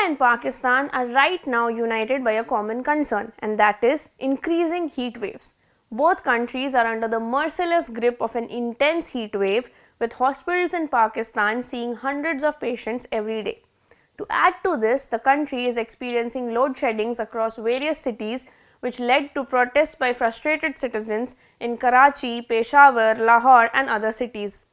and Pakistan are right now united by a common concern, and that is increasing heat waves. Both countries are under the merciless grip of an intense heat wave, with hospitals in Pakistan seeing hundreds of patients every day. To add to this, the country is experiencing load sheddings across various cities, which led to protests by frustrated citizens in Karachi, Peshawar, Lahore, and other cities.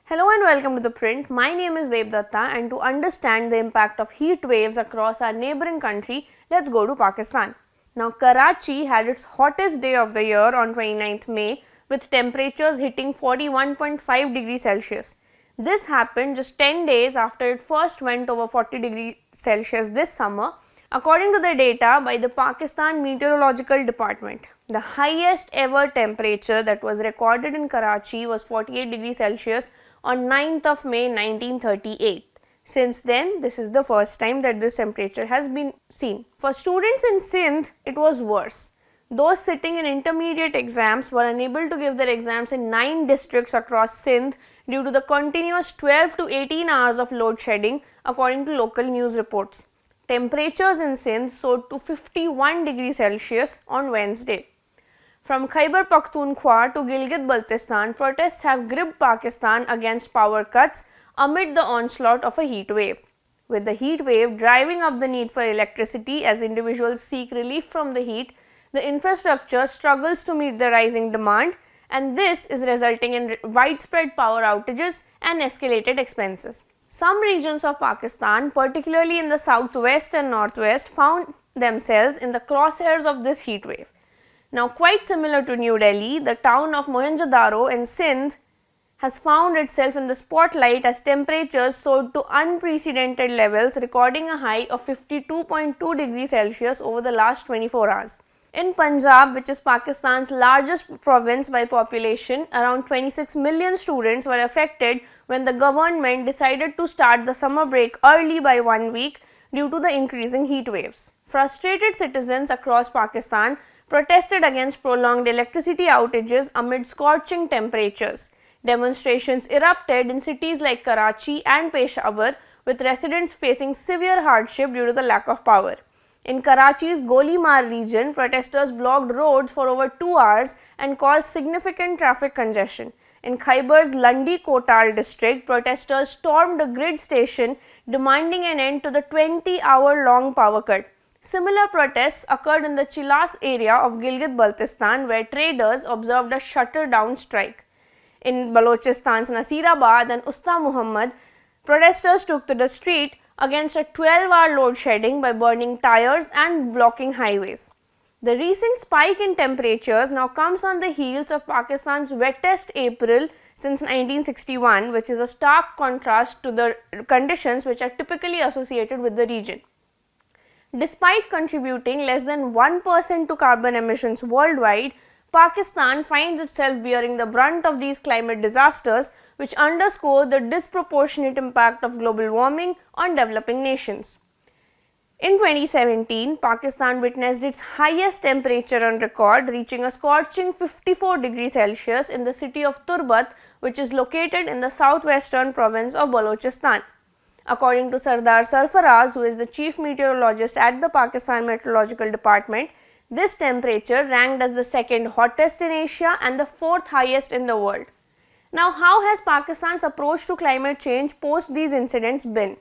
Hello and welcome to The Print. My name is Debdutta, and to understand the impact of heat waves across our neighboring country, let's go to Pakistan. Now, Karachi had its hottest day of the year on 29th May, with temperatures hitting 41.5 degrees Celsius. This happened just 10 days after it first went over 40 degrees Celsius this summer, according to the data by the Pakistan Meteorological Department. The highest ever temperature that was recorded in Karachi was 48 degrees Celsius on 9th of May 1938. Since then, this is the first time that this temperature has been seen. For students in Sindh, it was worse. Those sitting in intermediate exams were unable to give their exams in 9 districts across Sindh due to the continuous 12 to 18 hours of load shedding, according to local news reports. Temperatures in Sindh soared to 51 degrees Celsius on Wednesday. From Khyber Pakhtunkhwa to Gilgit-Baltistan, protests have gripped Pakistan against power cuts amid the onslaught of a heat wave. With the heat wave driving up the need for electricity as individuals seek relief from the heat, the infrastructure struggles to meet the rising demand, and this is resulting in widespread power outages and escalated expenses. Some regions of Pakistan, particularly in the southwest and northwest, found themselves in the crosshairs of this heat wave. Now, quite similar to New Delhi, the town of Mohenjo-daro in Sindh has found itself in the spotlight as temperatures soared to unprecedented levels, recording a high of 52.2 degrees Celsius over the last 24 hours. In Punjab, which is Pakistan's largest province by population, around 26 million students were affected when the government decided to start the summer break early by 1 week due to the increasing heat waves. Frustrated citizens across Pakistan protested against prolonged electricity outages amid scorching temperatures. Demonstrations erupted in cities like Karachi and Peshawar, with residents facing severe hardship due to the lack of power. In Karachi's Golimar region, protesters blocked roads for over 2 hours and caused significant traffic congestion. In Khyber's Landi Kotal district, protesters stormed a grid station demanding an end to the 20-hour-long power cut. Similar protests occurred in the Chilas area of Gilgit-Baltistan, where traders observed a shutter-down strike. In Balochistan's Nasirabad and Usta Muhammad, protesters took to the street against a 12-hour load shedding by burning tires and blocking highways. The recent spike in temperatures now comes on the heels of Pakistan's wettest April since 1961, which is a stark contrast to the conditions which are typically associated with the region. Despite contributing less than 1% to carbon emissions worldwide, Pakistan finds itself bearing the brunt of these climate disasters, which underscore the disproportionate impact of global warming on developing nations. In 2017, Pakistan witnessed its highest temperature on record, reaching a scorching 54 degrees Celsius in the city of Turbat, which is located in the southwestern province of Balochistan. According to Sardar Sarfaraz, who is the chief meteorologist at the Pakistan Meteorological Department, this temperature ranked as the second hottest in Asia and the 4th highest in the world. Now, how has Pakistan's approach to climate change post these incidents been?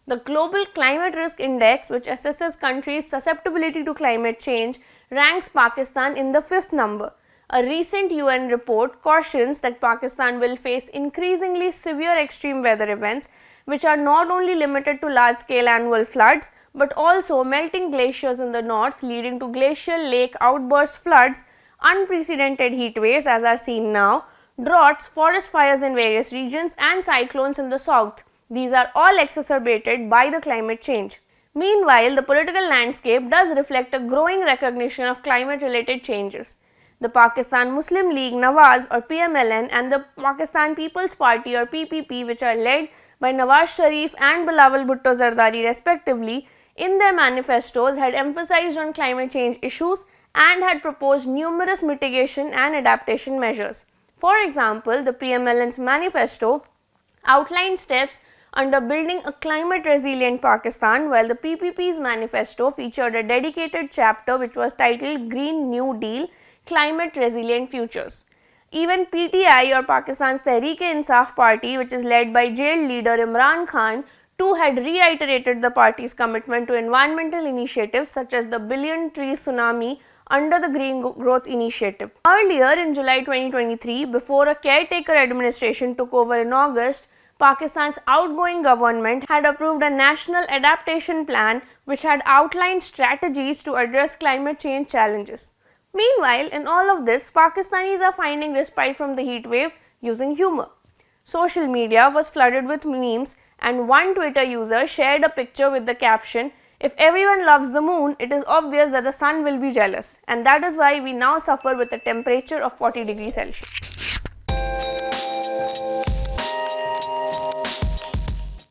The Global Climate Risk Index, which assesses countries' susceptibility to climate change, ranks Pakistan in the 5th number. A recent UN report cautions that Pakistan will face increasingly severe extreme weather events, which are not only limited to large-scale annual floods, but also melting glaciers in the north, leading to glacial lake outburst floods, unprecedented heat waves as are seen now, droughts, forest fires in various regions, and cyclones in the south. These are all exacerbated by the climate change. Meanwhile, the political landscape does reflect a growing recognition of climate-related changes. The Pakistan Muslim League Nawaz or PMLN and the Pakistan People's Party or PPP, which are led by Nawaz Sharif and Bilawal Bhutto Zardari respectively, in their manifestos had emphasized on climate change issues and had proposed numerous mitigation and adaptation measures. For example, the PMLN's manifesto outlined steps under building a climate resilient Pakistan, while the PPP's manifesto featured a dedicated chapter which was titled Green New Deal Climate Resilient Futures. Even PTI, or Pakistan's Tehreek-e-Insaf Party, which is led by jailed leader Imran Khan, too had reiterated the party's commitment to environmental initiatives such as the Billion Tree Tsunami under the Green Growth Initiative. Earlier in July 2023, before a caretaker administration took over in August, Pakistan's outgoing government had approved a national adaptation plan which had outlined strategies to address climate change challenges. Meanwhile, in all of this, Pakistanis are finding respite from the heat wave using humor. Social media was flooded with memes, and one Twitter user shared a picture with the caption, "If everyone loves the moon, it is obvious that the sun will be jealous, and that is why we now suffer with a temperature of 40 degrees Celsius."